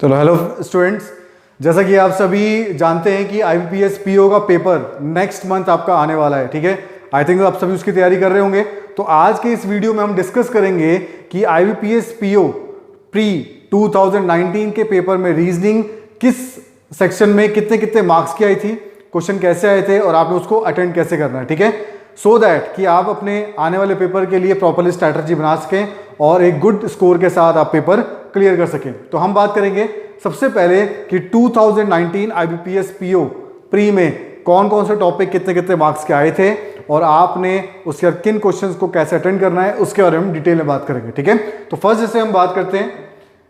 चलो hello students, जैसा कि आप सभी जानते हैं कि IBPS PO का पेपर नेक्स्ट मंथ आपका आने वाला है। ठीक है, आई थिंक आप सभी उसकी तैयारी कर रहे होंगे। तो आज के इस वीडियो में हम डिस्कस करेंगे कि IBPS PO प्री 2019 के पेपर में रीजनिंग किस सेक्शन में कितने कितने मार्क्स की आई थी, क्वेश्चन कैसे आए थे और आपने उसको अटेंड कैसे करना है। ठीक है, सो दैट कि आप अपने आने वाले पेपर के लिए प्रॉपरली स्ट्रैटेजी बना सकें और एक गुड स्कोर के साथ आप पेपर क्लियर कर सकें। तो हम बात करेंगे सबसे पहले कि 2019 IBPS PO प्री में कौन कौन से टॉपिक कितने कितने मार्क्स के आए थे और आपने उसके बाद किन क्वेश्चंस को कैसे अटेंड करना है, उसके बारे में डिटेल में बात करेंगे। ठीक है, तो फर्स्ट जैसे हम बात करते हैं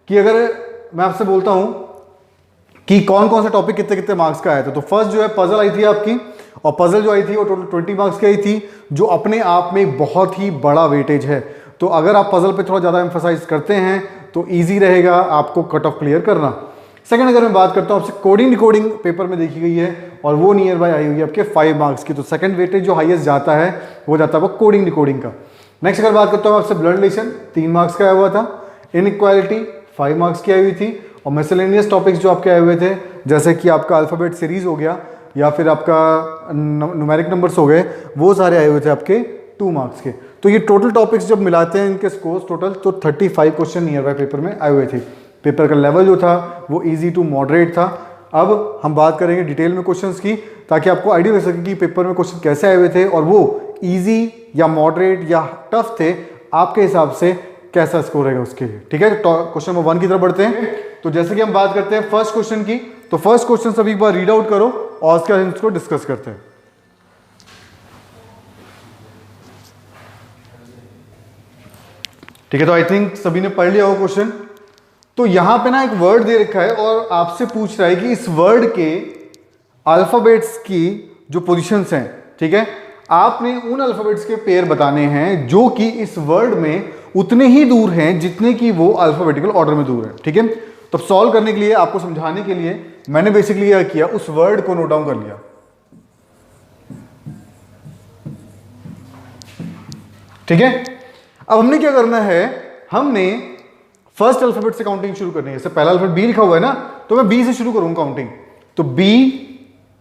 कि अगर मैं आपसे बोलता हूं कि कौन कौन सा टॉपिक कितने कितने मार्क्स का आया था, तो फर्स्ट जो है पजल आई थी आपकी, और पजल जो आई थी वो टोटल 20 मार्क्स की आई थी, जो अपने आप में बहुत ही बड़ा वेटेज है। तो अगर आप पजल पे थोड़ा ज़्यादा एम्फसाइज करते हैं तो ईजी रहेगा आपको कट ऑफ क्लियर करना। सेकंड अगर मैं बात करता हूँ आपसे, कोडिंग डिकोडिंग पेपर में देखी गई है और वो नियर बाय आई हुई है आपके 5 मार्क्स की। तो सेकंड वेटेज जो हाईएस्ट जाता है वो जाता है आपको कोडिंग डिकोडिंग का। नेक्स्ट अगर बात करता हूँ आपसे, ब्लड रिलेशन 3 मार्क्स का आया हुआ था, इनइक्वालिटी 5 मार्क्स की आई हुई थी, और मिसलेनियस टॉपिक्स जो आपके आए हुए थे जैसे कि आपका अल्फाबेट सीरीज हो गया या फिर आपका न्यूमेरिक नंबर्स हो गए, वो सारे आए हुए थे आपके 2 मार्क्स के। तो ये टोटल टॉपिक्स जब मिलाते हैं इनके स्कोर्स टोटल, तो 35 क्वेश्चन नियर बाय पेपर में आए हुए थे। पेपर का लेवल जो था वो इजी टू मॉडरेट था। अब हम बात करेंगे डिटेल में क्वेश्चंस की, ताकि आपको आइडिया लग सके कि पेपर में क्वेश्चन कैसे आए हुए थे और वो इजी या मॉडरेट या टफ थे, आपके हिसाब से कैसा स्कोर रहेगा उसके लिए। ठीक है, तो क्वेश्चन नंबर 1 की तरफ बढ़ते हैं। तो जैसे कि हम बात करते हैं फर्स्ट क्वेश्चन की, तो फर्स्ट क्वेश्चन सभी एक बार रीड आउट करो और उसके बाद इसको डिस्कस करते हैं। ठीक है, तो आई थिंक सभी ने पढ़ लिया हो क्वेश्चन। तो यहां पे ना एक वर्ड दे रखा है और आपसे पूछ रहा है कि इस वर्ड के अल्फाबेट्स की जो पोजीशंस हैं, ठीक है, आपने उन अल्फाबेट्स के पेयर बताने हैं जो कि इस वर्ड में उतने ही दूर हैं जितने कि वो अल्फाबेटिकल ऑर्डर में दूर है। ठीक है, तो सॉल्व करने के लिए, आपको समझाने के लिए मैंने बेसिकली क्या किया, उस वर्ड को नोट डाउन कर लिया। ठीक है, अब हमने क्या करना है, हमने फर्स्ट अल्फाबेट से काउंटिंग शुरू करनी है। जैसे पहला अल्फाबेट बी लिखा हुआ है ना, तो मैं बी से शुरू करूंगा काउंटिंग। तो बी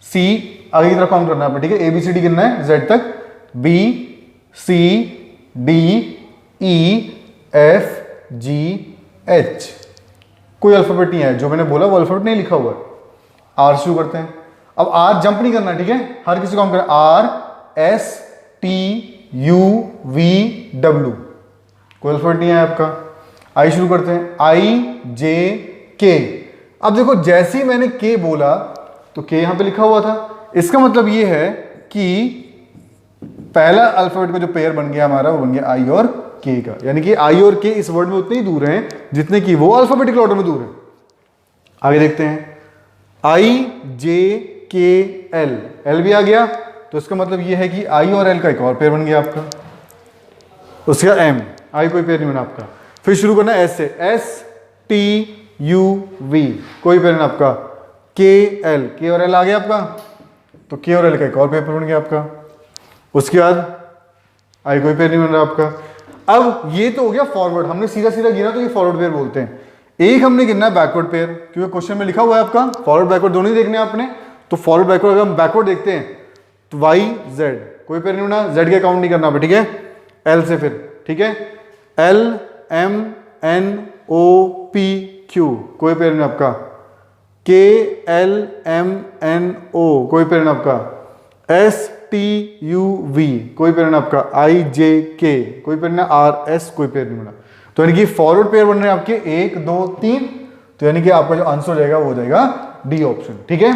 सी आगे की तरफ काउंट करना है। ठीक है, ABCD गिनना है जेड तक, B C D E F G H। कोई अल्फाबेट नहीं है, जो मैंने बोला वो अल्फाबेट नहीं लिखा हुआ है। आर शुरू करते हैं। अब आर जंप नहीं करना है, ठीक है, हर किसी काउंट करना। R S T U V W, कोई अल्फाबेट नहीं है आपका। आई शुरू करते हैं, I J K। अब देखो जैसे ही मैंने K बोला तो K यहां पे लिखा हुआ था, इसका मतलब ये है कि पहला अल्फाबेट का जो पेयर बन गया हमारा वो बन गया I और K का, यानी कि I और K इस वर्ड में उतने ही दूर हैं जितने कि वो अल्फाबेटिकल ऑर्डर में दूर हैं। आगे देखते हैं, I J K L, L भी आ गया, तो इसका मतलब ये है कि I और L का एक और पेयर बन गया आपका। उसका M, I कोई पेयर नहीं बना आपका। फिर शुरू करना है S से, S T U V, कोई पेयर नहीं आपका। K L, K और L आ गया आपका, तो K और L का एक और पेपर बन गया आपका। उसके बाद I कोई पेयर नहीं बन रहा आपका। अब ये तो हो गया फॉरवर्ड, हमने सीधा सीधा गिना तो ये फॉरवर्ड पेयर बोलते हैं। एक हमने गिनना है बैकवर्ड पेयर, क्योंकि क्वेश्चन में लिखा हुआ है आपका फॉरवर्ड बैकवर्ड दोनों ही देखने हैं आपने। तो फॉरवर्ड बैकवर्ड अगर हम बैकवर्ड देखते हैं तो Y Z, कोई पेयर नहीं बना, Z का काउंट नहीं करना, ठीक है। L से फिर, ठीक है, L M N O P Q, कोई पेयर नहीं आपका। K L M N O, कोई पेयर नहीं आपका। S T U V, कोई पेयर नहीं आपका। I J K, कोई पेयर नहीं। R S, कोई पेयर नहीं बना। तो यानी कि फॉरवर्ड पेयर बन रहे हैं आपके 1 2 3, तो यानी कि आपका जो आंसर हो जाएगा वो हो जाएगा डी ऑप्शन। ठीक है,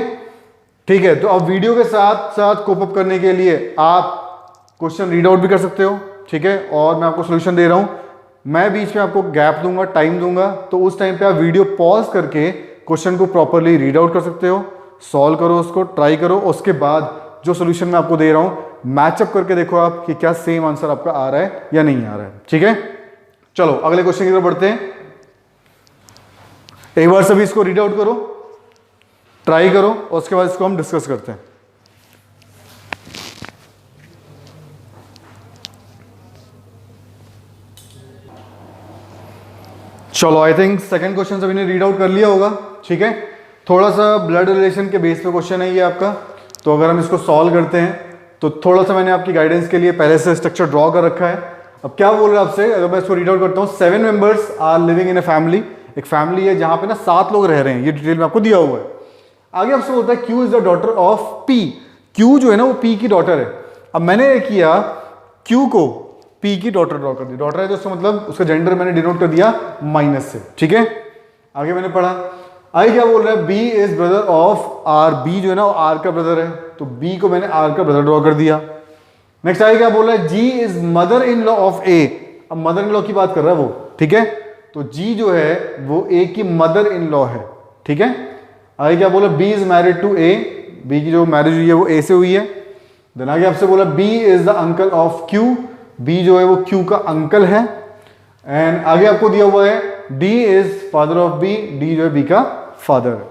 ठीक है। तो अब वीडियो के साथ साथ कोप अप करने के लिए आप क्वेश्चन रीड आउट भी कर सकते हो, ठीक है, और मैं आपको सोल्यूशन दे रहा हूं। मैं बीच में आपको गैप दूंगा, टाइम दूंगा, तो उस टाइम पे आप वीडियो पॉज करके क्वेश्चन को प्रॉपरली रीड आउट कर सकते हो, सॉल्व करो, उसको ट्राई करो। उसके बाद जो सोल्यूशन मैं आपको दे रहा हूं मैचअप करके देखो आप कि क्या सेम आंसर आपका आ रहा है या नहीं आ रहा है। ठीक है, चलो अगले क्वेश्चन की तरफ बढ़ते हैं। एक बार सभी इसको रीड आउट करो, ट्राई करो, और उसके बाद इसको हम डिस्कस करते हैं। चलो आई थिंक सेकंड क्वेश्चन सभी ने रीड आउट कर लिया होगा, ठीक है। थोड़ा सा ब्लड रिलेशन के बेस पे क्वेश्चन है ये आपका, तो अगर हम इसको सॉल्व करते हैं तो थोड़ा सा मैंने आपकी गाइडेंस के लिए पहले से स्ट्रक्चर ड्रॉ कर रखा है। अब क्या बोल रहा है आपसे, अगर मैं इसको रीड आउट करता हूँ, 7 members are living in a family, एक फैमिली है जहां पे ना 7 लोग रह रहे हैं, ये डिटेल में आपको दिया हुआ है। आगे आपसे बोलता है Q is the daughter of P, Q जो है ना वो पी की डॉटर है। अब मैंने किया क्यू को पी की डॉटर ड्रॉ कर दी, डॉटर है तो उसका मतलब उसका जेंडर मैंने डिनोट कर दिया माइनस से, ठीक है। आगे मैंने पढ़ा, आई क्या बोल रहा है, B is brother of R, B जो है ना वो आर का ब्रदर है, तो बी को मैंने आर का ब्रदर ड्रॉ कर दिया। नेक्स्ट आई क्या बोल रहा है, G is mother in law of A, अब मदर इन लॉ की बात कर रहा है वो, ठीक है। तो जी जो है वो ए की मदर इन लॉ है, ठीक है। आगे क्या बोला, B is married to A, B की जो मैरिज हुई है वो ए से हुई है। देन आगे आपसे बोला B is the uncle of Q, B जो है वो क्यू का अंकल है। एंड आगे आपको दिया हुआ है D is father of B, D जो है बी का फादर है।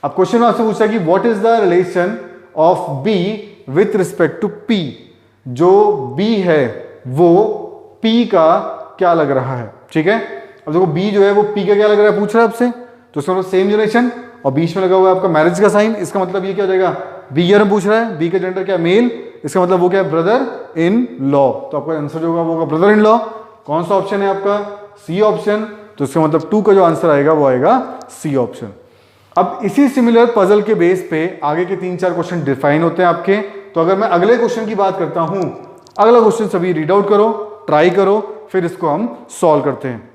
अब क्वेश्चन आपसे पूछा कि what is the relation of B with respect to P, जो बी है वो पी का क्या लग रहा है, ठीक है। अब देखो बी जो है वो पी का क्या लग रहा है पूछ रहा है आपसे, तो इसका मतलब सेम जनरेशन और बीच में लगा हुआ है आपका मैरिज का साइन, इसका मतलब ये क्या हो जाएगा, बी ईयर में पूछ रहा है, बी का जेंडर क्या मेल, इसका मतलब वो क्या है ब्रदर इन लॉ, तो आपका आंसर जो होगा वो होगा ब्रदर इन लॉ। कौन सा ऑप्शन है आपका, सी ऑप्शन, तो इसका मतलब 2 का जो आंसर आएगा वो आएगा सी ऑप्शन। अब इसी सिमिलर पजल के बेस पे आगे के 3-4 क्वेश्चन डिफाइन होते हैं आपके। तो अगर मैं अगले क्वेश्चन की बात करता हूं, अगला क्वेश्चन सभी रीड आउट करो, ट्राई करो, फिर इसको हम सॉल्व करते हैं।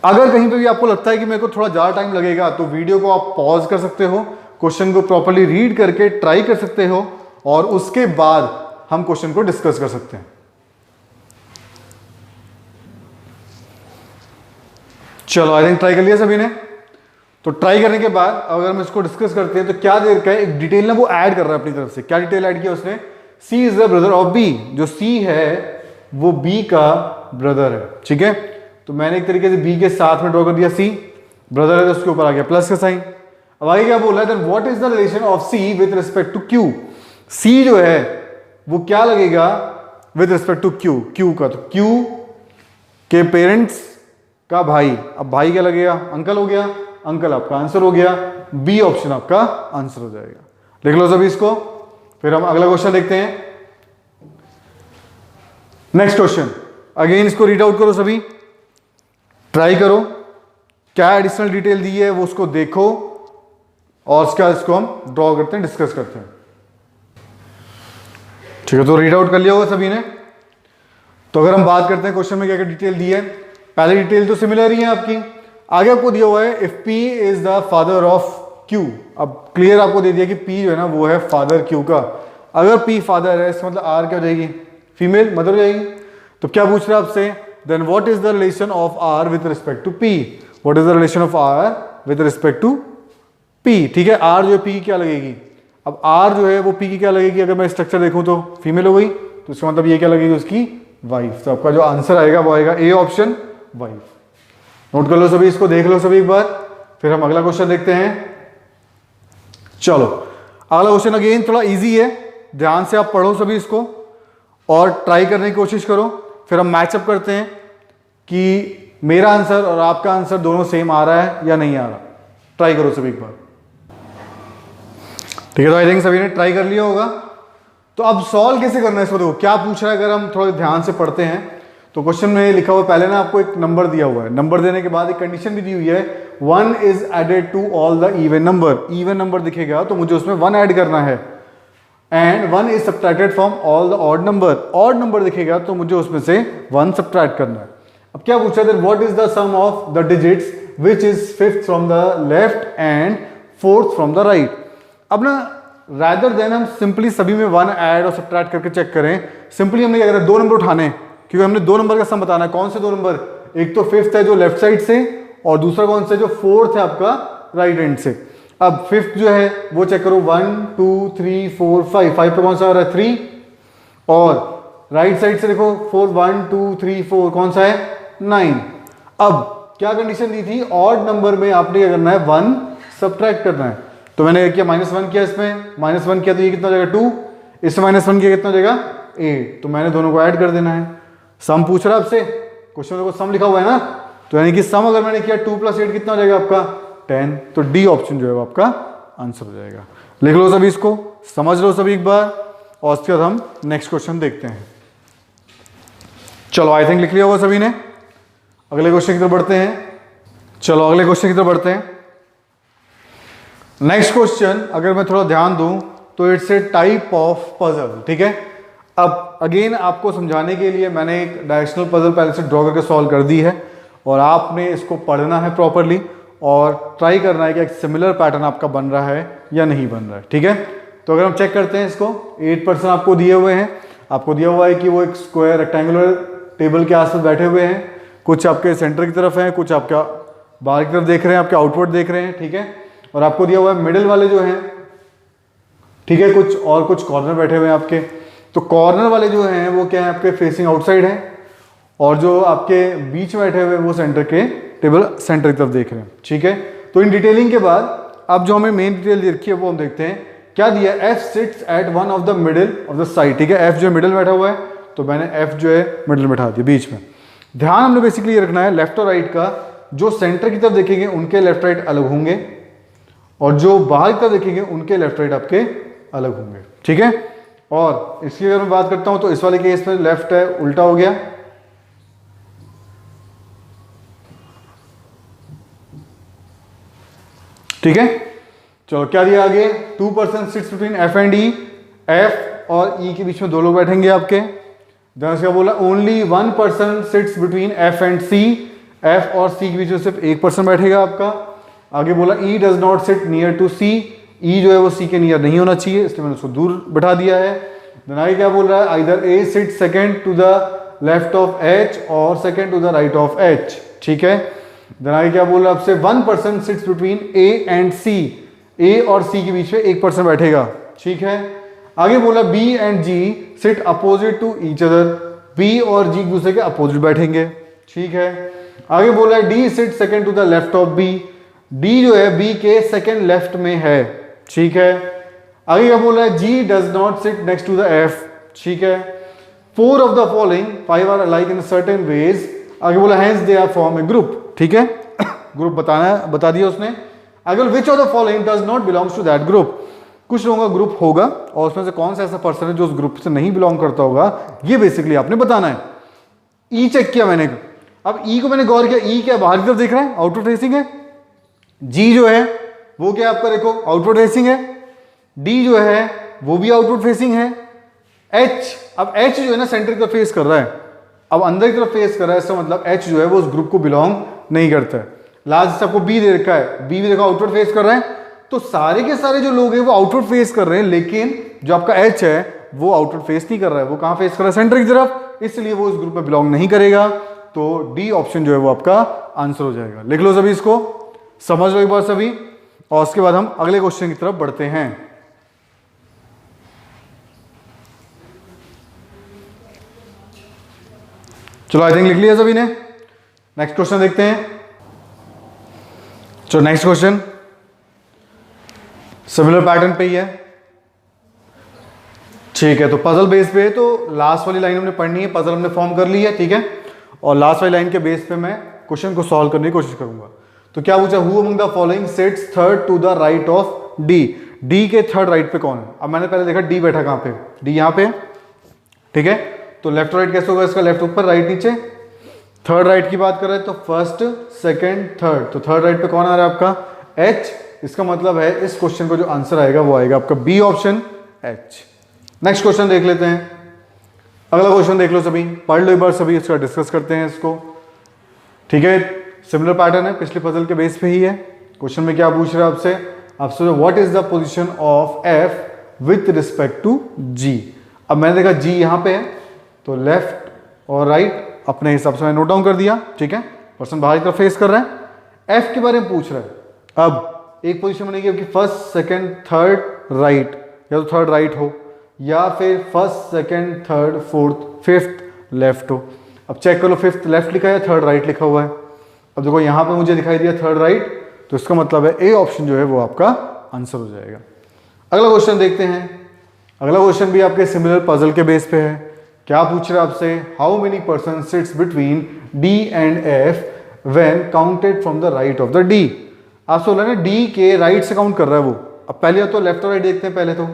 अगर कहीं पे भी आपको लगता है कि मेरे को थोड़ा ज्यादा टाइम लगेगा तो वीडियो को आप पॉज कर सकते हो, क्वेश्चन को प्रॉपर्ली रीड करके ट्राई कर सकते हो और उसके बाद हम क्वेश्चन को डिस्कस कर सकते हैं। चलो आई थिंक ट्राई कर लिया सभी ने। तो ट्राई करने के बाद अगर हम इसको डिस्कस करते हैं तो क्या दे रखा है, एक डिटेल ना वो ऐड कर रहा है अपनी तरफ से। क्या डिटेल ऐड किया उसने, C is the brother of B, जो सी है वो बी का ब्रदर है, ठीक है। तो मैंने एक तरीके से बी के साथ में ड्रॉ कर दिया, सी ब्रदर है तो उसके ऊपर आ गया प्लस का साइन। अब आगे क्या बोल रहा है, then what is the relation of C with respect to Q, C जो है वो क्या लगेगा with respect to Q, Q का, तो क्यू के पेरेंट्स का भाई, अब भाई क्या लगेगा, अंकल हो गया, अंकल आपका आंसर हो गया, बी ऑप्शन आपका आंसर हो जाएगा। लिख लो सभी इसको, फिर हम अगला क्वेश्चन देखते हैं। नेक्स्ट क्वेश्चन, अगेन इसको रीड आउट करो सभी, ट्राई करो, क्या एडिशनल डिटेल दी है वो उसको देखो और उसके बाद इसको हम ड्रॉ करते हैं, डिस्कस करते हैं, ठीक है। तो रीड आउट कर लिया होगा सभी ने। तो अगर हम बात करते हैं क्वेश्चन में क्या क्या डिटेल दी है, पहली डिटेल तो सिमिलर ही है आपकी। आगे आपको दिया हुआ है if P is the father of Q, अब क्लियर आपको दे दिया कि P जो है ना वो है फादर Q का। अगर P फादर है इसका मतलब R क्या हो जाएगी, फीमेल मदर हो जाएगी। तो क्या पूछ रहा है आपसे, then what is the relation of R with respect to P, what is the relation of R with respect to P, ठीक है। R जो है P की क्या लगेगी, अब R जो है वो P की क्या लगेगी, अगर मैं स्ट्रक्चर देखूं तो फीमेल हो गई, तो इसका मतलब ये क्या लगेगी उसकी वाइफ। तो आपका जो आंसर आएगा वो आएगा ए ऑप्शन, वाइफ। नोट कर लो सभी, इसको देख लो सभी एक बार, फिर हम अगला क्वेश्चन देखते हैं। चलो अगला क्वेश्चन अगेन थोड़ा इजी है, ध्यान से आप पढ़ो सभी इसको और ट्राई करने की कोशिश करो, फिर हम मैचअप करते हैं कि मेरा आंसर और आपका आंसर दोनों सेम आ रहा है या नहीं आ रहा। ट्राई करो सभी एक बार, ठीक है। तो आई थिंक सभी ने ट्राई कर लिया होगा। तो अब सॉल्व कैसे करना है इसको, देखो क्या पूछ रहा है। अगर हम थोड़ा ध्यान से पढ़ते हैं तो क्वेश्चन में लिखा हुआ पहले ना आपको एक नंबर दिया हुआ है, नंबर देने के बाद एक कंडीशन भी दी हुई है, 1 is added to all the even number, even number दिखेगा तो मुझे उसमें 1 ऐड करना है, and 1 is subtracted from all the odd number, odd number दिखेगा तो मुझे उसमें से 1 सब्ट्रैक्ट करना है। अब क्या पूछा है, what is the sum of the digits which is 5th from the left and 4th from the right. अब ना रादर देन हम सिंपली सभी में 1 ऐड और सब्ट्रैक्ट करके चेक करें, सिंपली हमने क्या करा, 2 नंबर उठाने, क्योंकि हमने 2 नंबर का सम बताना है। कौन से 2 नंबर, एक तो 5th है जो लेफ्ट साइड से और दूसरा कौन सा जो 4th है आपका राइट हैंड से। अब 5th जो है वो चेक करो, 1 2 3 4 5, 5 पे कौन सा आ रहा है 3, और राइट साइड से देखो 4 1 2 3 4 कौन सा है 9। अब क्या कंडीशन दी थी, ऑड नंबर में आपने क्या करना है 1 सब्ट्रैक्ट करना है। तो मैंने किया -1 किया, इसमें -1 किया तो ये कितना हो जाएगा 2, इसमें -1 किया कितना हो जाएगा 8, तो मैंने दोनों को ऐड कर देना है। सम पूछ रहा है आपसे, क्वेश्चन में सम लिखा हुआ है ना, तो यानी कि सम अगर मैंने किया 2 + 8 कितना हो जाएगा आपका 10, तो डी ऑप्शन जो है वो आपका आंसर हो जाएगा। लिख लो सभी, इसको समझ लो सभी एक बार, और उसके बाद हम नेक्स्ट क्वेश्चन देखते हैं। चलो आई थिंक लिख लिया होगा सभी ने। अगले क्वेश्चन की तरफ बढ़ते हैं। चलो अगले क्वेश्चन की तरफ बढ़ते हैं। नेक्स्ट क्वेश्चन अगर मैं थोड़ा ध्यान दूं तो it's a type of puzzle, ठीक है। अब अगेन आपको समझाने के लिए मैंने एक डायरेक्शनल पजल पहले से ड्रॉ करके सॉल्व कर दी है, और आपने इसको पढ़ना है प्रॉपरली और ट्राई करना है कि एक सिमिलर पैटर्न आपका बन रहा है या नहीं बन रहा है, ठीक है। तो अगर हम चेक करते हैं इसको, 8% आपको दिए हुए हैं, आपको दिया हुआ है कि वो एक स्क्वायर रेक्टेंगुलर टेबल के आसपास बैठे हुए हैं, कुछ आपके सेंटर की तरफ हैं, कुछ आपका बाहर की तरफ देख रहे हैं, आपके आउटवर्ड देख रहे हैं, ठीक है। और आपको दिया हुआ है मिडिल वाले जो हैं, ठीक है, कुछ कॉर्नर बैठे हुए हैं आपके। तो कॉर्नर वाले जो हैं वो क्या है आपके फेसिंग आउटसाइड है, और जो आपके बीच में बैठे हुए हैं वो सेंटर के टेबल सेंटर की तरफ देख रहे हैं, ठीक है। तो इन डिटेलिंग के बाद अब जो हमें मेन डिटेल रखी है वो हम देखते हैं। क्या दिया, F seats eight one of the middle of the side, ठीक है। एफ जो मिडिल बैठा हुआ है, तो मैंने एफ जो है मिडिल बैठा दिया बीच में। ध्यान हमने बेसिकली ये रखना है लेफ्ट और राइट का, जो सेंटर की तरफ देखेंगे उनके लेफ्ट राइट अलग होंगे, और जो बाहर की तरफ देखेंगे उनके लेफ्ट राइट आपके अलग होंगे, ठीक है। और इसकी अगर मैं बात करता हूं तो इस वाले केस में लेफ्ट है उल्टा हो गया, ठीक है। चलो क्या दिया आगे, 2% seats between F and E, F और ई के बीच में दो लोग बैठेंगे आपके। क्या बोला, only 1% sits between F and C, F और सी के बीच में सिर्फ 1% बैठेगा आपका। आगे बोला E does not sit near to C, E जो है वो सी के नियर नहीं होना चाहिए, इसलिए मैंने उसको दूर बैठा दिया है। देन आगे क्या बोल रहा है, either A sit second to the left of H और second to the right of H, ठीक है। देन आगे क्या बोल रहा है आपसे, 1% सिट्स बिटवीन ए एंड सी, ए और सी के बीच में 1% बैठेगा, ठीक है। आगे बोला B and G sit opposite to each other, B और जी एक दूसरे के अपोजिट बैठेंगे, ठीक है। आगे बोला D sit second to the left of B, D जो है बी के सेकंड लेफ्ट में है, ठीक है। आगे क्या बोला है, G does not sit next to the F, ठीक है। 4 of the following 5 are alike in certain ways, आगे बोला hence they are form a group, ठीक है। ग्रुप बता दिया उसने। आगे which of the following does not belongs to that group, कुछ लोगों का ग्रुप होगा और उसमें से कौन सा ऐसा पर्सन है जो उस ग्रुप से नहीं बिलोंग करता होगा, ये बेसिकली आपने बताना है। ई चेक किया मैंने, अब ई को मैंने गौर किया, ई क्या बाहर की तरफ देख रहा है, आउटवर्ड फेसिंग है। जी जो है वो क्या आपका देखो आउटवर्ड फेसिंग है, डी जो है वो भी आउटवर्ड फेसिंग है। एच, अब एच जो है ना सेंटर की तरफ फेस कर रहा है, अब अंदर की तरफ फेस कर रहा है, इसका मतलब एच जो है वो उस ग्रुप को बिलोंग नहीं करता है। लास्ट सबको बी दे रखा है, बी भी देखो आउटवर्ड फेस कर रहा है, तो सारे के सारे जो लोग हैं वो आउटवर्ड फेस कर रहे हैं, लेकिन जो आपका एच है वो आउटवर्ड फेस नहीं कर रहा है, वो कहां फेस कर रहा है, सेंटर की तरफ, इसलिए वो उस ग्रुप में बिलोंग नहीं करेगा। तो डी ऑप्शन जो है वो आपका आंसर हो जाएगा। लिख लो सभी, इसको समझ लो एक बार सभी, और उसके बाद हम अगले क्वेश्चन की तरफ बढ़ते हैं। चलो आई थिंक लिख लिया सभी ने। नेक्स्ट क्वेश्चन देखते हैं। चलो नेक्स्ट क्वेश्चन सिमिलर पैटर्न पे ही है, ठीक है। तो पजल बेस पे, तो लास्ट वाली लाइन हमने पढ़नी है, पजल हमने फॉर्म कर ली है, ठीक है। और लास्ट वाली लाइन के बेस पे मैं क्वेश्चन को सॉल्व करने की कोशिश करूंगा। तो क्या पूछा, who among the following sits third to the right of D, D के थर्ड राइट पे कौन है। अब मैंने पहले देखा डी बैठा कहां पे, डी यहां पे, ठीक है। तो लेफ्ट राइट कैसे होगा इसका, लेफ्ट ऊपर राइट नीचे। थर्ड राइट की बात कर रहे हैं तो फर्स्ट सेकंड थर्ड, तो थर्ड राइट पे कौन आ रहा है आपका, एच। इसका मतलब है इस क्वेश्चन को जो आंसर आएगा वो आएगा आपका B option, H. Next question देख लेते हैं। अगला क्वेश्चन देख लो सभी, पढ़ लो एक बार सभी, इसका डिस्कस करते हैं इसको, ठीक है। सिमिलर पैटर्न है, पिछले पजल के बेस पे ही है। क्वेश्चन में क्या पूछ रहा है आपसे, आपसे what is the position of F with respect to G. अब मैंने देखा जी यहां पे है, तो लेफ्ट और राइट अपने हिसाब से मैंने नोट डाउन कर दिया, ठीक है। पर्सन बाहर की तरफ फेस कर रहा है, एफ के बारे में पूछ रहा है। अब एक पोजीशन बनेगी आपकी फर्स्ट सेकंड थर्ड राइट, या तो थर्ड राइट हो, या फिर first second third fourth fifth left हो। अब चेक कर लो, फिफ्थ लेफ्ट लिखा है, थर्ड राइट लिखा हुआ है। अब देखो यहां पे मुझे दिखाई दिया थर्ड राइट, तो इसका मतलब है ए ऑप्शन जो है वो आपका आंसर हो जाएगा। अगला क्वेश्चन देखते हैं। अगला क्वेश्चन भी आपके सिमिलर पजल के बेस पे है। क्या पूछ रहा है आपसे, how many person sits between D and F when counted from the right of the D. आपसे बोला ना डी के राइट से काउंट कर रहा है वो। अब पहले तो लेफ्ट और राइट देखते हैं, पहले तो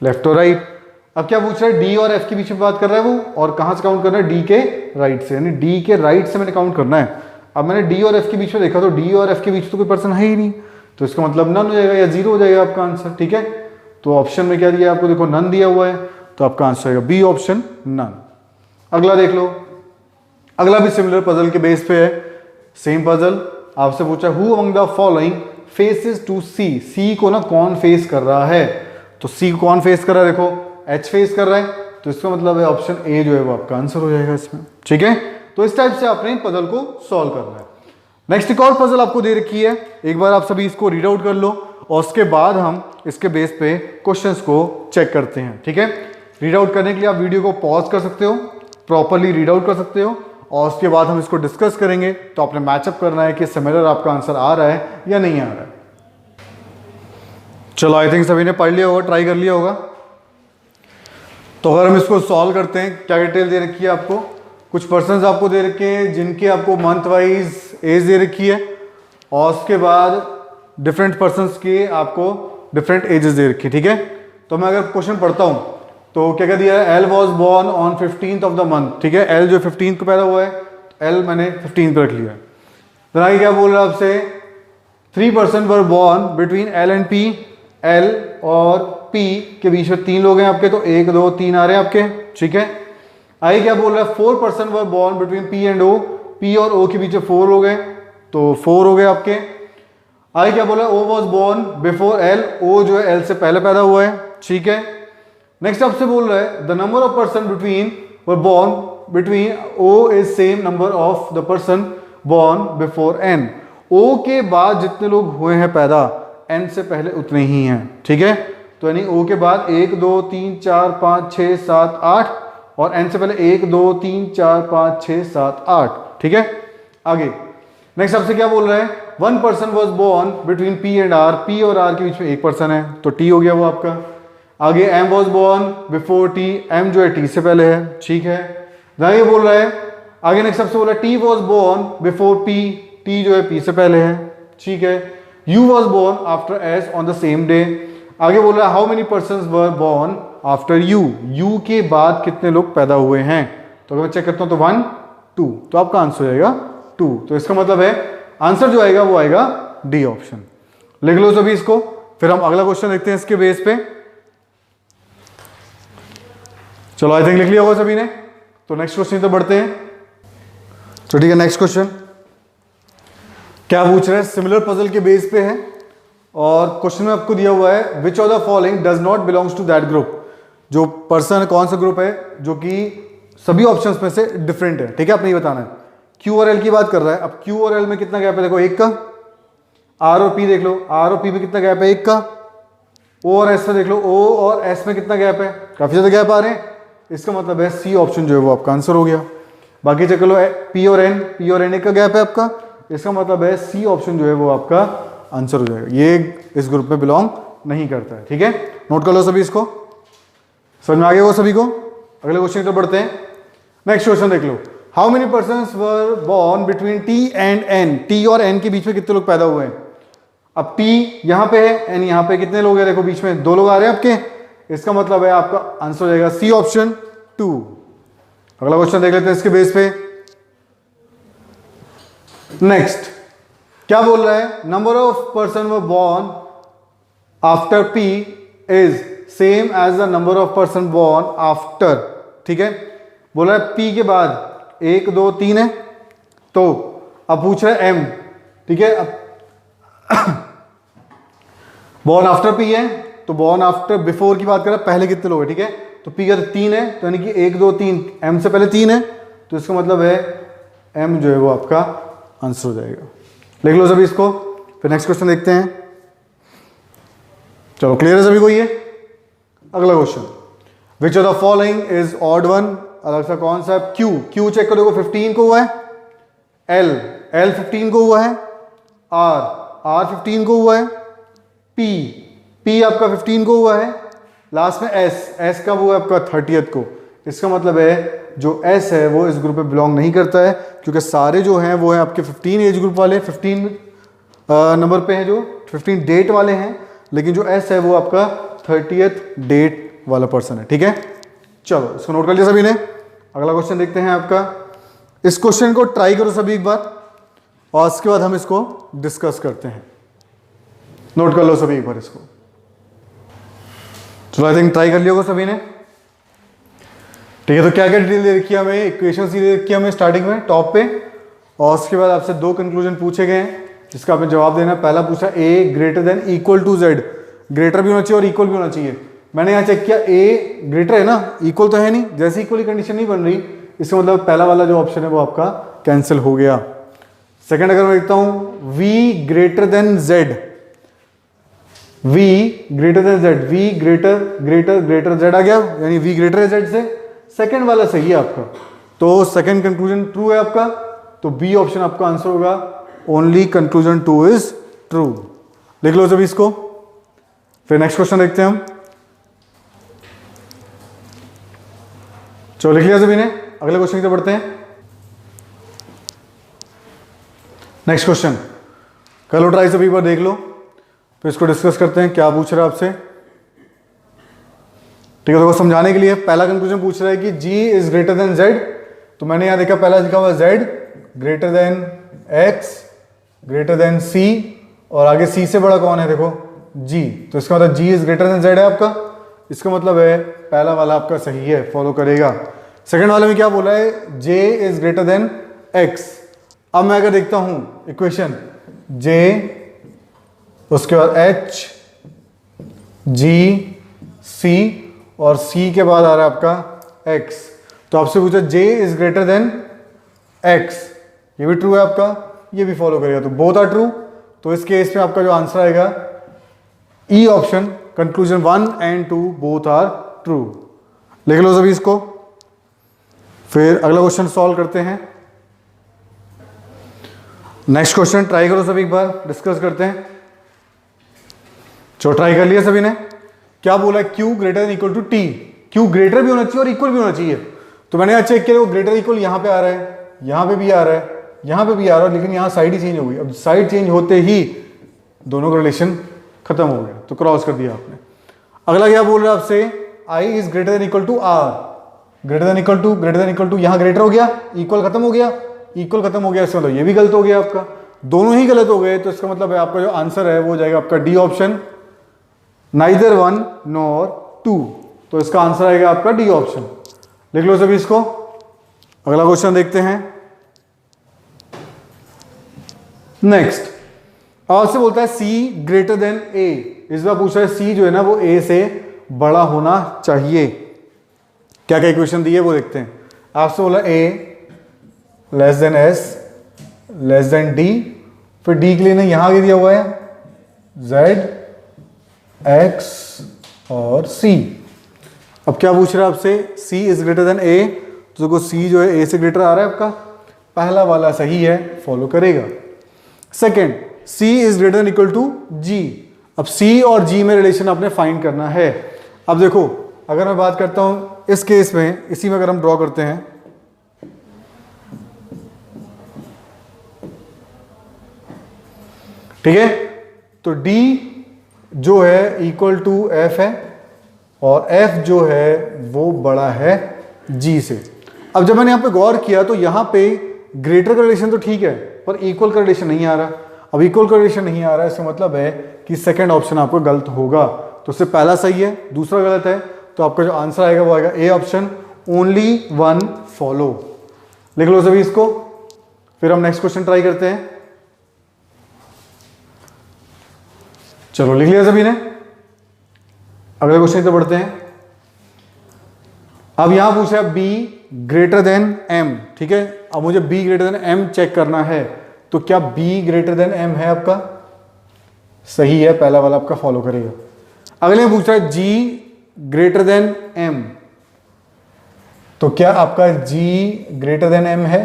लेफ्ट और राइट। अब क्या पूछ रहा है, डी और एफ के बीच में बात कर रहा है वो, और कहां से काउंट करना है, डी के राइट से, यानी डी के राइट से मैंने काउंट करना है। अब मैंने डी और एफ के बीच में देखा तो डी और एफ के बीच तो कोई पर्सन है ही नहीं, तो इसका मतलब नन हो जाएगा या जीरो हो जाएगा आपका आंसर। ठीक है, तो ऑप्शन में क्या दिया आपको, देखो नन दिया हुआ है, तो आपका आंसर आएगा बी ऑप्शन नन। अगला देख लो, अगला भी सिमिलर पजल के बेस पे है, सेम पजल। आपसे पूछा who among the following faces to C, C को ना कौन फेस कर रहा है, तो सी को कौन फेस कर रहा है, देखो एच फेस कर रहा है, तो इसका मतलब है ऑप्शन ए जो है वो आपका आंसर हो जाएगा इसमें। ठीक है, तो इस टाइप से आपने पजल को सॉल्व करना है। नेक्स्ट एक और पजल आपको दे रखी है, एक बार आप सभी इसको रीड आउट कर लो और उसके बाद हम इसके बेस पे क्वेश्चंस को चेक करते हैं। ठीक है, रीड आउट करने के लिए आप वीडियो को पॉज कर सकते हो, प्रॉपरली रीड आउट कर सकते हो, और उसके बाद हम इसको डिस्कस करेंगे। तो आपने मैचअप करना है कि सिमिलर आपका आंसर आ रहा है या नहीं आ रहा है। चलो, आई थिंक सभी ने पढ़ लिया होगा, ट्राई कर लिया होगा। तो अगर हम इसको सॉल्व करते हैं, क्या डिटेल दे रखी है आपको, कुछ पर्सन्स आपको दे रखे हैं जिनके आपको मंथ वाइज एज दे रखी है, और उसके बाद डिफरेंट पर्सन्स के आपको डिफरेंट एजेस दे रखी है। ठीक है, तो मैं अगर क्वेश्चन पढ़ता हूं तो क्या क्या दिया है, L was born on 15th of the month. ठीक है, एल जो 15th को पैदा हुआ है, एल मैंने 15th पे रख लिया है। तो आगे क्या बोल रहा है आपसे, 3 person were born between L and P, L और पी के बीच में 3 लोग हैं आपके, तो 1 2 3 आ रहे हैं आपके। ठीक है, आगे क्या बोल रहा है, 4 person were born between P and O, P और ओ के बीच में 4 हो गए, तो 4 हो गए आपके। आगे क्या बोला, ओ वॉज बॉर्न बिफोर एल, ओ जो है एल से पहले पैदा हुआ है। ठीक है, नेक्स्ट आपसे बोल रहा है the number of person between were born between O is same number of the person born before N, O के बाद जितने लोग हुए हैं पैदा एन से पहले उतने ही हैं। ठीक है, तो यानी ओ के बाद 1 2 3 4 5 6 7 8, और एन से पहले 1 2 3 4 5 6 7 8। ठीक है, आगे नेक्स्ट आपसे क्या बोल रहा है, 1 person was born between P and R, P और आर के बीच में 1 पर्सन है, तो टी हो गया वो आपका। आगे M was born before T, M जो है टी से पहले है। ठीक है, ये बोल रहा है आगे नेक्स्ट आपसे बोल रहा है T was born before P, T जो है पी से पहले है। ठीक है, you was born after S on the same day. आगे बोल रहा है how many person were born after you, you के बाद कितने लोग पैदा हुए हैं, तो अगर मैं चेक करता हूं तो 1 2, तो आपका आंसर हो जाएगा 2। तो इसका मतलब है आंसर जो आएगा वो आएगा डी ऑप्शन। लिख लो सभी इसको, फिर हम अगला क्वेश्चन देखते हैं इसके बेस पे। चलो, आई थिंक लिख लिया होगा सभी ने, तो नेक्स्ट क्वेश्चन तो बढ़ते हैं। तो ठीक है, नेक्स्ट क्वेश्चन क्या पूछ रहे हैं, सिमिलर पजल के बेस पे है, और क्वेश्चन में आपको दिया हुआ है which of the following does not belongs to that group, जो पर्सन कौन सा ग्रुप है जो कि सभी ऑप्शंस में से डिफरेंट है। ठीक है, आपने ये बताना है। क्यू और एल की बात कर रहा है, अब क्यू और एल में कितना गैप है, देखो 1 का। आर और पी देख लो, आर और पी में कितना गैप है, 1 का। ओ और एस में देख लो, ओ और एस में कितना गैप है, काफी ज्यादा गैप आ रहे हैं। इसका मतलब है सी ऑप्शन जो है वो आपका आंसर हो गया। बाकी चेक कर लो, पी और एन, पी और एन का गैप है आपका, इसका मतलब है सी ऑप्शन जो है वो आपका आंसर हो जाएगा, ये इस ग्रुप में बिलोंग नहीं करता है। ठीक है, नोट कर लो सभी इसको, समझ में आ गया वो सभी को। अगले क्वेश्चन की तरफ बढ़ते हैं। नेक्स्ट क्वेश्चन देख लो, how many persons were born between T and N, T और एन के बीच में कितने लोग पैदा हुए हैं। अब टी यहां पे है, एन यहां पे, कितने लोग हैं, देखो बीच में 2 लोग आ रहे हैं आपके, इसका मतलब है आपका आंसर हो जाएगा सी ऑप्शन 2। अगला क्वेश्चन देख लेते हैं इसके बेस पे। नेक्स्ट क्या बोल रहा है, number of person were born after P is same as the number of person born after. ठीक है, बोल रहा है पी के बाद 1 2 3 है, तो अब पूछ रहा है एम। ठीक है, अब बॉर्न आफ्टर पी है, तो बॉर्न आफ्टर बिफोर की बात कर रहा है, पहले कितने लोग हैं। ठीक है, तो पी का 3 है, तो यानी कि 1 2 3, एम से पहले 3 है, तो इसका मतलब है एम जो है वो आपका आंसर हो जाएगा। लिख लो सभी इसको, फिर नेक्स्ट क्वेश्चन देखते हैं। चलो, क्लियर है सभी को ये। अगला question, which of the following is odd one, अलग सा कौन सा, क्यू, क्यू चेक करो, 15 को हुआ है, एल, एल 15 को हुआ है, आर, आर 15 को हुआ है, पी, पी आपका 15 को हुआ है, लास्ट में एस, एस का हुआ है आपका 30th को। इसका मतलब है जो एस है वो इस ग्रुप में बिलोंग नहीं करता है, क्योंकि सारे जो हैं वो हैं आपके 15 एज ग्रुप वाले, 15 नंबर पे हैं, जो 15 डेट वाले हैं, लेकिन जो एस है वो आपका 30th डेट वाला पर्सन है। ठीक है, चलो इसको नोट कर लिया सभी ने। अगला क्वेश्चन देखते हैं आपका। इस क्वेश्चन को ट्राई करो सभी एक बार, और उसके बाद हम इसको डिस्कस करते हैं। नोट कर लो सभी एक बार इसको। चलो आई थिंक ट्राई कर लिया होगा सभी ने। ठीक है, तो क्या क्या डिटेल दे रखी है हमें, इक्वेशन दे रखी है हमें स्टार्टिंग में टॉप पे, और उसके बाद आपसे 2 कंक्लूजन पूछे गए हैं जिसका आपने जवाब देना। पहला पूछा A greater than equal to Z, greater भी होना चाहिए और इक्वल भी होना चाहिए। मैंने यहाँ चेक किया ए ग्रेटर है ना, इक्वल तो है नहीं, जैसे इक्वल की कंडीशन नहीं बन रही, इसका मतलब पहला वाला जो ऑप्शन है वो आपका कैंसिल हो गया। सेकंड अगर मैं देखता हूं v greater than z, v greater than z, v greater greater greater z आ गया, यानी v ग्रेटर है z से, सेकंड वाला सही है आपका, तो सेकंड कंक्लूजन ट्रू है आपका, तो बी ऑप्शन आपका आंसर होगा। Only conclusion 2 is true. लिख लो सभी इसको। फिर नेक्स्ट क्वेश्चन देखते हैं हम। चलो लिख लिया सभी ने, अगले क्वेश्चन की तरफ बढ़ते हैं। नेक्स्ट क्वेश्चन कर लो ट्राई सभी, पर देख लो, फिर इसको डिस्कस करते हैं क्या पूछ रहा है आपसे। ठीक है, तो समझाने के लिए पहला कंक्लूजन पूछ रहा है कि g is greater then z, तो मैंने यहां देखा पहला लिखा हुआ z greater than x greater than c, और आगे c से बड़ा कौन है देखो g, तो इसका मतलब g is greater then z है आपका। इसका मतलब है पहला वाला आपका सही है, फॉलो करेगा। सेकंड वाले में क्या बोला है, j is greater then x। अब मैं अगर देखता हूं इक्वेशन j, उसके बाद h g c, और c के बाद आ रहा है आपका x, तो आपसे पूछा j is greater then x, ये भी ट्रू है आपका, ये भी फॉलो करेगा, तो बोथ आर ट्रू। तो इस केस में आपका जो आंसर आएगा E option, conclusion 1 and 2 both are true. लिख लो सभी इसको। फिर अगला क्वेश्चन सॉल्व करते हैं। नेक्स्ट क्वेश्चन ट्राई करो सभी एक बार, डिस्कस करते हैं। चलो ट्राई कर लिया सभी ने। क्या बोला, Q greater than equal to T, Q greater भी होना चाहिए और इक्वल भी होना चाहिए। तो मैंने यहाँ चेक किया, वो ग्रेटर इक्वल यहाँ पे आ रहा है, यहाँ पे भी आ रहा है, यहाँ पे भी आ रहा है, लेकिन यहाँ साइड ही चेंज हो गई। अब साइड चेंज होते ही दोनों का रिलेशन खत्म हो गया, तो क्रॉस कर दिया आपने। अगला क्या बोल रहा है आपसे, I is greater than equal to R, greater than equal to, greater than equal to, यहाँ ग्रेटर हो गया, इक्वल खत्म हो गया, इक्वल खत्म हो गया, इसका मतलब ये भी गलत हो गया आपका, दोनों ही गलत हो गए। तो इसका मतलब है आपका जो आंसर है वो हो जाएगा आपका डी ऑप्शन, नाइदर 1 नॉर 2, तो इसका आंसर आएगा आपका डी ऑप्शन। लिख लो सभी इसको। अगला क्वेश्चन देखते हैं। नेक्स्ट आपसे बोलता है सी ग्रेटर देन ए, इस बार पूछा है सी जो है ना वो ए से बड़ा होना चाहिए। क्या क्या इक्वेशन दी है वो देखते हैं। आपसे बोला A less than S less than D, फिर डी के लिए नहीं यहां आगे दिया हुआ है जेड एक्स और सी। अब क्या पूछ रहा है आपसे, सी इज ग्रेटर देन ए, तो देखो सी जो है ए से ग्रेटर आ रहा है आपका, पहला वाला सही है, फॉलो करेगा। Second, C is greater than equal to G. अब सी और जी में रिलेशन आपने फाइंड करना है। अब देखो अगर मैं बात करता हूं इस केस में, इसी में अगर हम ड्रॉ करते हैं, ठीक है, तो D जो है इक्वल टू F है और F जो है वो बड़ा है G से। अब जब मैंने यहां पे गौर किया तो यहां पे ग्रेटर का रिलेशन तो ठीक है पर इक्वल का रिलेशन नहीं आ रहा। अब इक्वल का रिलेशन नहीं आ रहा, इसका मतलब है कि सेकंड ऑप्शन आपको गलत होगा। तो उससे पहला सही है, दूसरा गलत है, तो आपका जो आंसर आएगा वो आएगा ए ऑप्शन, ओनली 1 फॉलो। लिख लो सभी इसको। फिर हम नेक्स्ट क्वेश्चन ट्राई करते हैं। चलो लिख लिया सभी ने। अगले क्वेश्चन की तरफ बढ़ते हैं। अब यहां पूछा है बी ग्रेटर देन एम, ठीक है। अब मुझे B greater than M check करना है, तो क्या बी ग्रेटर देन एम है आपका? सही है, पहला वाला आपका फॉलो करेगा। अगले में पूछ रहा है जी ग्रेटर देन एम, तो क्या आपका जी ग्रेटर देन एम है?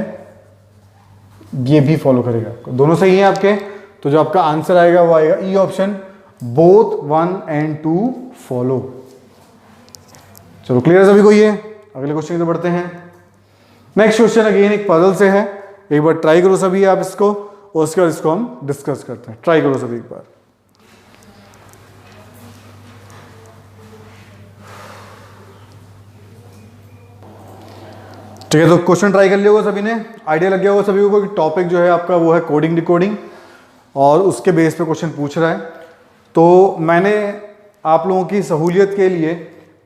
ये भी फॉलो करेगा, दोनों सही है आपके। तो जो आपका आंसर आएगा वो आएगा E option, both 1 and 2 follow. चलो क्लियर है सभी को ये। अगले क्वेश्चन की तरफ बढ़ते हैं। नेक्स्ट क्वेश्चन अगेन एक पजल से है, एक बार ट्राई करो सभी आप इसको, और उसके बाद इसको हम डिस्कस करते हैं। ट्राई करो सभी एक बार। ठीक है, तो क्वेश्चन ट्राई कर लिया होगा सभी ने, आइडिया लग गया होगा सभी को कि टॉपिक जो है आपका वो है कोडिंग डिकोडिंग, और उसके बेस पे क्वेश्चन पूछ रहा है। तो मैंने आप लोगों की सहूलियत के लिए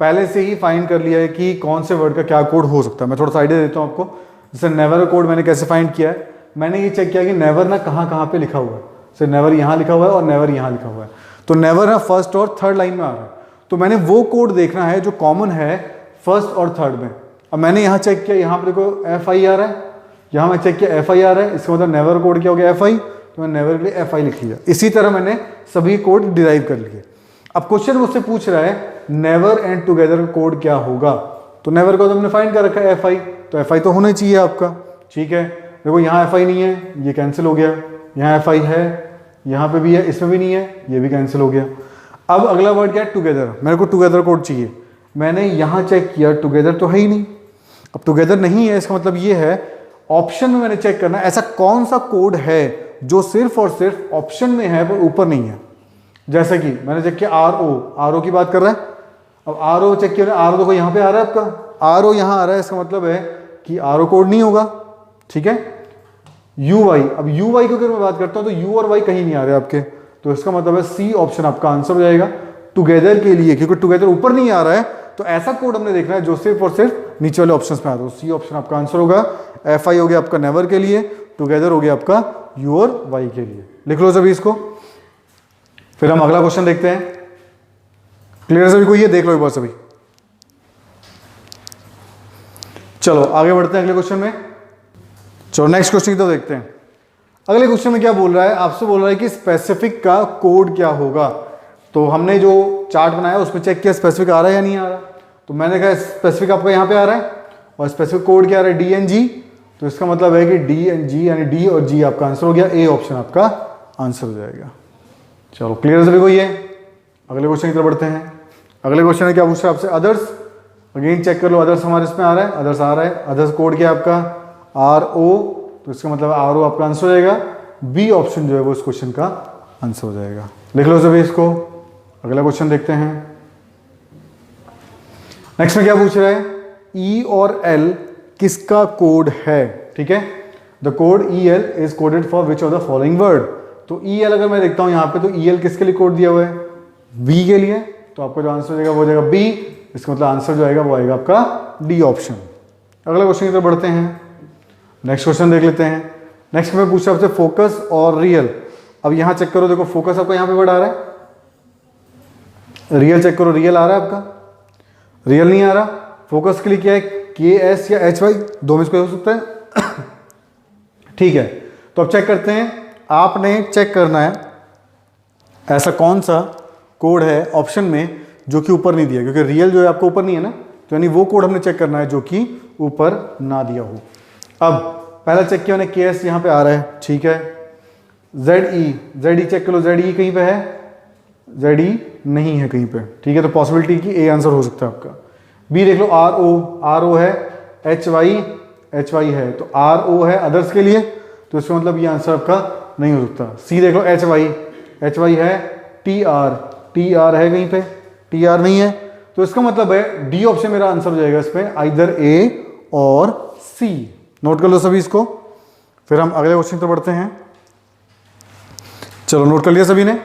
पहले से ही फाइंड कर लिया है कि कौन से वर्ड का क्या कोड हो सकता है। मैं थोड़ा सा आइडिया देता हूँ आपको। जैसे नेवर कोड मैंने कैसे फाइंड किया है, मैंने ये चेक किया कि नेवर ना कहाँ कहाँ पे लिखा हुआ है। जैसे नेवर यहाँ लिखा हुआ है और नेवर यहाँ लिखा हुआ है, तो नेवर ना फर्स्ट और थर्ड लाइन में आ रहा है, तो मैंने वो कोड देखना है जो कॉमन है फर्स्ट और थर्ड में। अब मैंने यहाँ चेक किया, यहाँ पर देखो एफ आई आ रहा है, यहाँ मैं चेक किया एफ आई आ रहा है, इसका मतलब नेवर कोड क्या हो गया एफ आई, तो मैंने नेवर के लिए एफ आई लिख लिया। इसी तरह मैंने सभी कोड डिराइव कर लिए। अब क्वेश्चन मुझसे पूछ रहा है नेवर एंड टुगेदर कोड क्या होगा, तो नेवर को तो हमने फाइंड कर रखा है एफ आई, तो एफ आई तो होना चाहिए आपका। ठीक है, देखो यहाँ एफ आई नहीं है, ये कैंसिल हो गया, यहाँ एफ आई है, यहाँ पे भी है, इसमें भी नहीं है, ये भी कैंसिल हो गया। अब अगला वर्ड क्या है टुगेदर, मेरे को टुगेदर कोड चाहिए। मैंने यहाँ चेक किया टुगेदर तो है ही नहीं। अब टुगेदर नहीं है, इसका मतलब ये है ऑप्शन में मैंने चेक करना है ऐसा कौन सा कोड है जो सिर्फ और सिर्फ ऑप्शन में है पर ऊपर नहीं है। जैसे कि मैंने चेक किया आर ओ की बात कर रहा है। अब आर ओ चेक किया, आर ओ देखो यहाँ पे आ रहा है आपका, आर ओ यहाँ आ रहा है, इसका मतलब है कि आर ओ कोड नहीं होगा। ठीक है, यू वाई, अब यू वाई की अगर मैं बात करता हूँ तो यू और वाई कहीं नहीं आ रहे आपके, तो इसका मतलब है सी ऑप्शन आपका आंसर हो जाएगा टुगेदर के लिए, क्योंकि टुगेदर ऊपर नहीं आ रहा है, तो ऐसा कोड हमने देखना है जो सिर्फ और सिर्फ नीचे वाले ऑप्शंस में आ रहा है। सी ऑप्शन आपका आंसर होगा। एफ आई हो गया आपका नेवर के लिए, टुगेदर हो गया आपका यू और वाई के लिए। लिख लो सभी इसको, फिर हम अगला क्वेश्चन देखते हैं। क्लियर सभी को, ये देख लो एक बार सभी। चलो आगे बढ़ते हैं अगले क्वेश्चन में। चलो नेक्स्ट क्वेश्चन की तो देखते हैं। अगले क्वेश्चन में क्या बोल रहा है, आपसे बोल रहा है कि स्पेसिफिक का कोड क्या होगा। तो हमने जो चार्ट बनाया उसमें चेक किया स्पेसिफिक आ रहा है या नहीं आ रहा, तो मैंने कहा स्पेसिफिक आपका यहाँ पे आ रहा है, और स्पेसिफिक कोड क्या आ रहा है डी एन जी, तो इसका मतलब है कि डी एन जी यानी डी और जी आपका आंसर हो गया, ए ऑप्शन आपका आंसर हो जाएगा। चलो क्लियर है सभी को ये। अगले क्वेश्चन की तरफ बढ़ते हैं। अगले क्वेश्चन में क्या पूछ रहा है आपसे, अदर्स। अगेन चेक कर लो, अदर्स हमारे इसमें आ रहा है, अदर्स आ रहा है, अदर्स कोड क्या है आपका आर ओ, तो इसका मतलब आर ओ आपका आंसर हो जाएगा। बी ऑप्शन जो है वो इस क्वेश्चन का आंसर हो जाएगा। लिख लो सभी इसको, अगला क्वेश्चन देखते हैं। नेक्स्ट में क्या पूछ रहा है, ई और एल किसका कोड है। ठीक है, the code E L is coded for which of the following word. तो ई एल अगर मैं देखता हूं यहां पे, तो ई एल किसके लिए कोड दिया हुआ है, बी के लिए, तो आपका जो आंसर हो जाएगा वो हो जाएगा बी। इसका मतलब आंसर जो आएगा वो आएगा आपका डी ऑप्शन। अगला क्वेश्चन की तरफ बढ़ते हैं, नेक्स्ट क्वेश्चन देख लेते हैं। नेक्स्ट में पूछा आपसे फोकस और रियल। अब यहां चेक करो, देखो फोकस आपका यहां पे वर्ड आ रहा है, रियल चेक करो, रियल आ रहा है आपका, रियल नहीं आ रहा। फोकस के लिए क्या है, के एस या एच वाई, दो में से कोई हो सकता है। ठीक है, तो अब चेक करते हैं। आपने चेक करना है ऐसा कौन सा कोड है ऑप्शन में जो कि ऊपर नहीं दिया, क्योंकि रियल जो है आपको ऊपर नहीं है ना, तो यानी वो कोड हमने चेक करना है जो कि ऊपर ना दिया हो। अब पहला चेक किया मैंने, के एस यहाँ पे आ रहा है, ठीक है। जेड ई चेक कर लो, जेड ई कहीं पे है, जेड ई नहीं है कहीं पे, ठीक है, तो पॉसिबिलिटी की ए आंसर हो सकता है आपका। बी देख लो, आर ओ है, एच वाई है, तो आर ओ है अदर्स के लिए, तो इसका मतलब ये आंसर आपका नहीं हो सकता। सी देख लो, एच वाई है, टी आर है कहीं पे, टी आर नहीं है, तो इसका मतलब है डी ऑप्शन मेरा आंसर हो जाएगा इसमें, आइदर ए और सी। नोट कर लो सभी इसको, फिर हम अगले क्वेश्चन पर बढ़ते हैं। चलो नोट कर लिया सभी ने।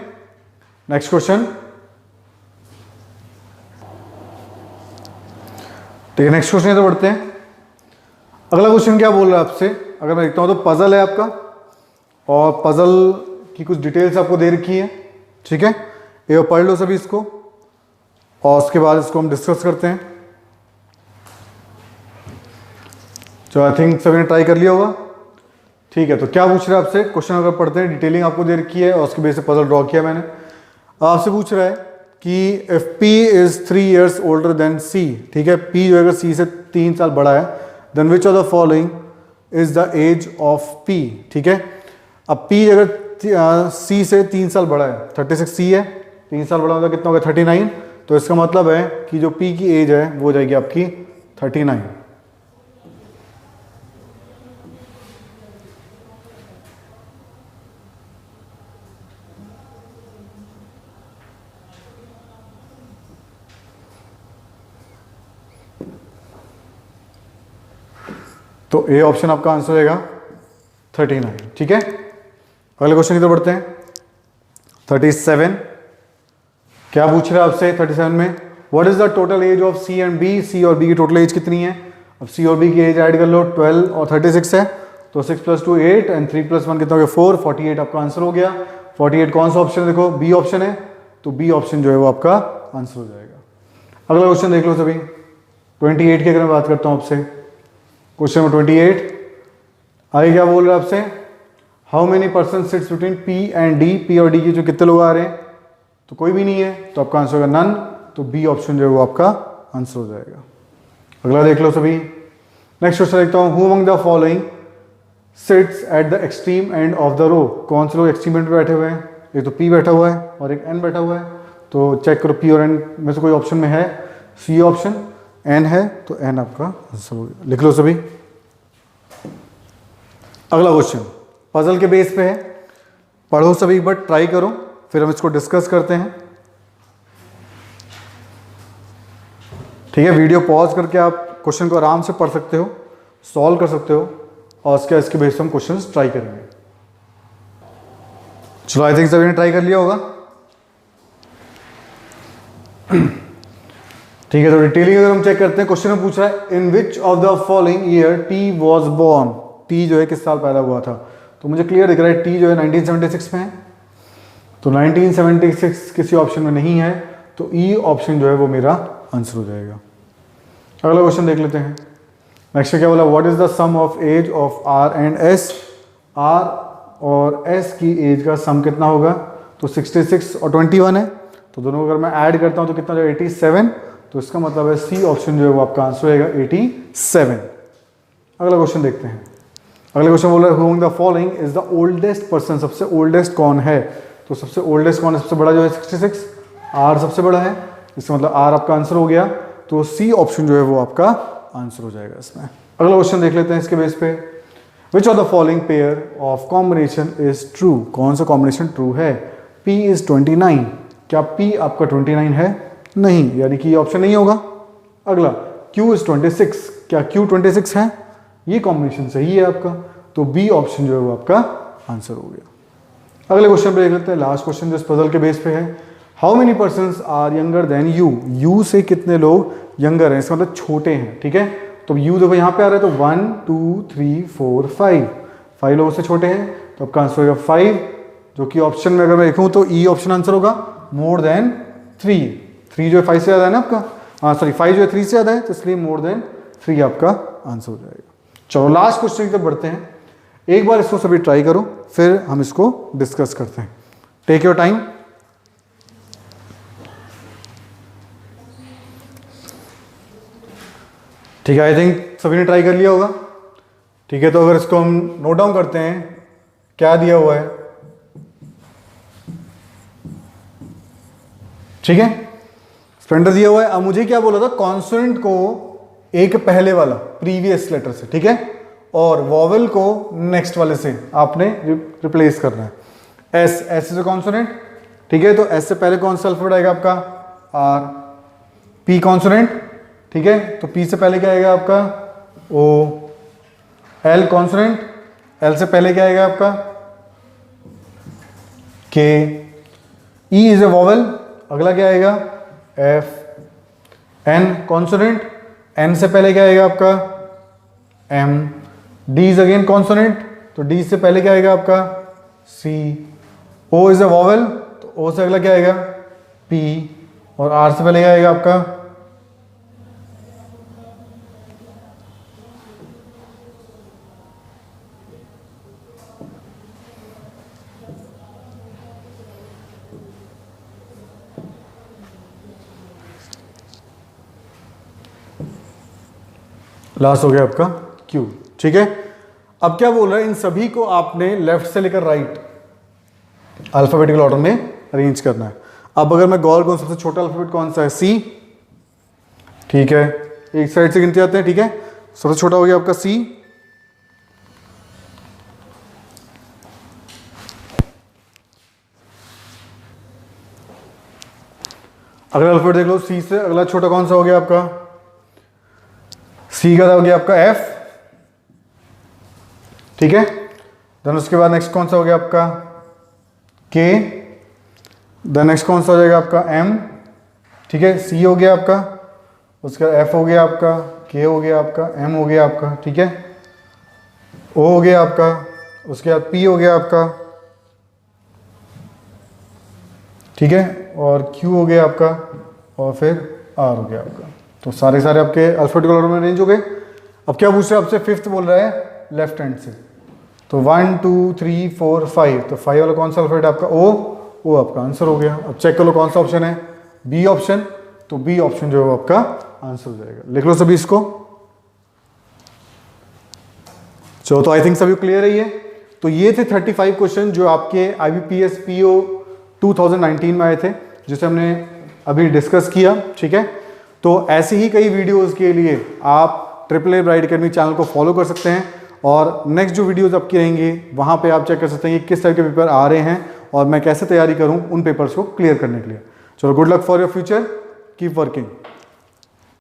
नेक्स्ट क्वेश्चन, ठीक है, नेक्स्ट क्वेश्चन तो बढ़ते हैं। अगला क्वेश्चन क्या बोल रहा है आपसे, अगर मैं देखता हूं तो पजल है आपका, और पजल की कुछ डिटेल्स आपको दे रखी है, ठीक है। ये पढ़ लो सभी इसको, और उसके बाद इसको हम डिस्कस करते हैं। तो आई थिंक सभी ने ट्राई कर लिया होगा, ठीक है। तो क्या पूछ रहा है आपसे, क्वेश्चन अगर पढ़ते हैं, डिटेलिंग आपको दे रखी है और उसके बेस पे पजल ड्रॉ किया मैंने। आपसे पूछ रहा है कि if P is 3 years older than C, ठीक है, P जो अगर C से 3 साल बड़ा है, then which of the following is the age of P, ठीक है। अब P अगर C से 3 साल बड़ा है, 36 C है, 3 साल बड़ा होगा कितना होगा 39, तो इसका मतलब है कि जो P की एज है वो हो जाएगी आपकी 39। तो ए ऑप्शन आपका आंसर होगा 39। ठीक है, अगले क्वेश्चन की तरफ बढ़ते हैं। 37 क्या पूछ रहा है आपसे 37 में, what is the total age of C and B. C और बी की टोटल एज कितनी है। अब सी और बी की एज ऐड कर लो, 12 और 36 है, तो 6 + 2 8 एंड 3 + 1 कितना हो गया 4, 48 आपका आंसर हो गया। 48 कौन सा ऑप्शन है, देखो बी ऑप्शन है, तो बी ऑप्शन जो है वो आपका आंसर हो जाएगा। अगला क्वेश्चन देख लो सभी, 28 की अगर मैं बात करता हूं आपसे, क्वेश्चन नंबर 28 आगे क्या बोल रहा है आपसे, how many person sits between P and D. P और डी के जो कितने लोग आ रहे हैं, तो कोई भी नहीं है, तो आपका आंसर होगा नन, तो बी ऑप्शन जो है वो आपका आंसर हो जाएगा। अगला देख लो सभी, नेक्स्ट क्वेश्चन देखता हूं, who among the following sits at the extreme end of the row. कौन से लोग एक्सट्रीम एंड पे बैठे हुए हैं, एक तो पी बैठा हुआ है और एक एन बैठा हुआ है, तो चेक करो पी और एन में से कोई ऑप्शन में है, सी ऑप्शन, एन है, तो एन आपका आंसर हो गया। लिख लो सभी। अगला क्वेश्चन पजल के बेस पे है, पढ़ो सभी एक बार, ट्राई करो, फिर हम इसको डिस्कस करते हैं। ठीक है, वीडियो पॉज करके आप क्वेश्चन को आराम से पढ़ सकते हो, सॉल्व कर सकते हो, और इसके बेस पे हम क्वेश्चंस ट्राई करेंगे। चलो, आई थिंक सभी ने ट्राई कर लिया होगा। ठीक है, तो डिटेलिंग अगर हम चेक करते हैं, क्वेश्चन में पूछ रहा है in which of the following year T was born. T जो है किस साल पैदा हुआ था, तो मुझे क्लियर दिख रहा है टी जो है 1976 में है, तो 1976 किसी ऑप्शन में नहीं है, तो ई ऑप्शन जो है वो मेरा आंसर हो जाएगा। अगला क्वेश्चन देख लेते हैं। नेक्स्ट क्या बोला, what is the sum of age of R and S. R और एस की एज का सम कितना होगा, तो 66 और 21 है, तो दोनों को अगर मैं ऐड करता हूं तो कितना हो जाएगा 87, तो इसका मतलब है सी ऑप्शन जो है वो आपका आंसर होगा 87। अगला क्वेश्चन देखते हैं। अगला क्वेश्चन बोल रहा है who among the following is the oldest person. सबसे ओल्डेस्ट कौन है, तो सबसे ओल्डेस्ट कौन है, सबसे बड़ा जो है 66, आर सबसे बड़ा है, इसका मतलब आर आपका आंसर हो गया, तो सी ऑप्शन जो है वो आपका आंसर हो जाएगा इसमें। अगला क्वेश्चन देख लेते हैं इसके बेस पे, विच of the following pair of combination is true. कौन सा कॉम्बिनेशन ट्रू है, P इज 29, क्या P आपका 29 है, नहीं, यानी कि ये ऑप्शन नहीं होगा। अगला Q इज 26, क्या Q 26 है, ये कॉम्बिनेशन सही है आपका, तो B ऑप्शन जो है वो आपका आंसर हो गया। अगले क्वेश्चन पे देख लेते हैं, लास्ट क्वेश्चन जो इस पजल के बेस पे है, how many persons are younger than you. You से कितने लोग यंगर हैं, इसका मतलब छोटे हैं। ठीक है, तो यू देखो यहाँ पे आ रहा है, तो 1 2 3 4 5 लोगों से छोटे हैं, तो आपका आंसर होगा 5, जो कि ऑप्शन में अगर मैं लिखूँ तो ई ऑप्शन आंसर होगा, मोर देन 3। 3 जो है 5 से ज़्यादा है ना आपका, हाँ सॉरी 5 जो है 3 से ज़्यादा है, तो इसलिए मोर देन 3 आपका आंसर हो जाएगा। चलो लास्ट क्वेश्चन की तरफ बढ़ते हैं, एक बार इसको सभी ट्राई करो, फिर हम इसको डिस्कस करते हैं। Take your time. ठीक है, आई थिंक सभी ने ट्राई कर लिया होगा। ठीक है, तो अगर इसको हम नोट डाउन करते हैं, क्या दिया हुआ है, ठीक है, स्प्लेंडर दिया हुआ है। अब मुझे क्या बोला था, कॉन्सोनेंट को एक पहले वाला प्रीवियस लेटर से, ठीक है, और वॉवेल को नेक्स्ट वाले से आपने रिप्लेस करना है। एस, एस इज कॉन्सोनेंट, ठीक है, तो एस से पहले कौन सा अल्फाबेट आएगा आपका, आर। पी कॉन्सोनेंट, ठीक है, तो पी से पहले क्या आएगा आपका, ओ। एल कॉन्सोनेंट, एल से पहले क्या आएगा आपका, के। ई इज ए वॉवेल, अगला क्या आएगा, एफ। एन कॉन्सोनेंट, एन से पहले क्या आएगा आपका, M. D is again consonant, तो डी से पहले क्या आएगा आपका, सी। ओ इज ए वॉवेल, तो ओ से अगला क्या आएगा, पी। और आर से पहले क्या आएगा आपका, लास्ट हो गया आपका क्यू। ठीक है, अब क्या बोल रहा है, इन सभी को आपने लेफ्ट से लेकर राइट अल्फाबेटिकल ऑर्डर में अरेंज करना है। अब अगर मैं गौर करूं, सबसे छोटा अल्फाबेट कौन सा है, सी। ठीक है, एक साइड से गिनते आते हैं, ठीक है, सबसे छोटा हो गया आपका सी। अगला अल्फाबेट देख लो, सी से अगला छोटा कौन सा हो गया आपका, सी का हो गया आपका एफ। ठीक है। देन उसके बाद नेक्स्ट कौन सा हो गया आपका के, देन नेक्स्ट कौन सा हो जाएगा आपका एम, ठीक है, सी हो गया आपका, उसका एफ हो गया आपका, के हो गया आपका, एम हो गया आपका, ठीक है, ओ हो गया आपका, उसके बाद पी हो गया आपका, ठीक है, और क्यू हो गया आपका, और फिर आर हो गया आपका। तो सारे आपके अल्फाबेटिकल ऑर्डर में अरेंज हो गए। अब क्या पूछ रहे हैं आपसे, फिफ्थ बोल रहा है लेफ्ट हैंड से। तो 1 2 3 4 5, तो 5 वाला कौन सा अल्फाबेट आपका ओ आपका आंसर हो गया। अब चेक कर लो कौन सा ऑप्शन है, बी ऑप्शन, तो बी ऑप्शन जो है आपका आंसर हो जाएगा। लिख लो सभी इसको। चलो, तो आई थिंक सभी क्लियर है ये। तो ये थे 35 क्वेश्चन जो आपके IBPS PO 2019 में आए थे, जिसे हमने अभी डिस्कस किया, ठीक है। तो ऐसे ही कई वीडियोस के लिए आप AAA ब्राइट अकेडमी चैनल को फॉलो कर सकते हैं, और नेक्स्ट जो वीडियोस आपकी रहेंगी वहां पे आप चेक कर सकते हैं कि किस तरह के पेपर आ रहे हैं और मैं कैसे तैयारी करूं उन पेपर्स को क्लियर करने के लिए। चलो, good luck for your future, keep working.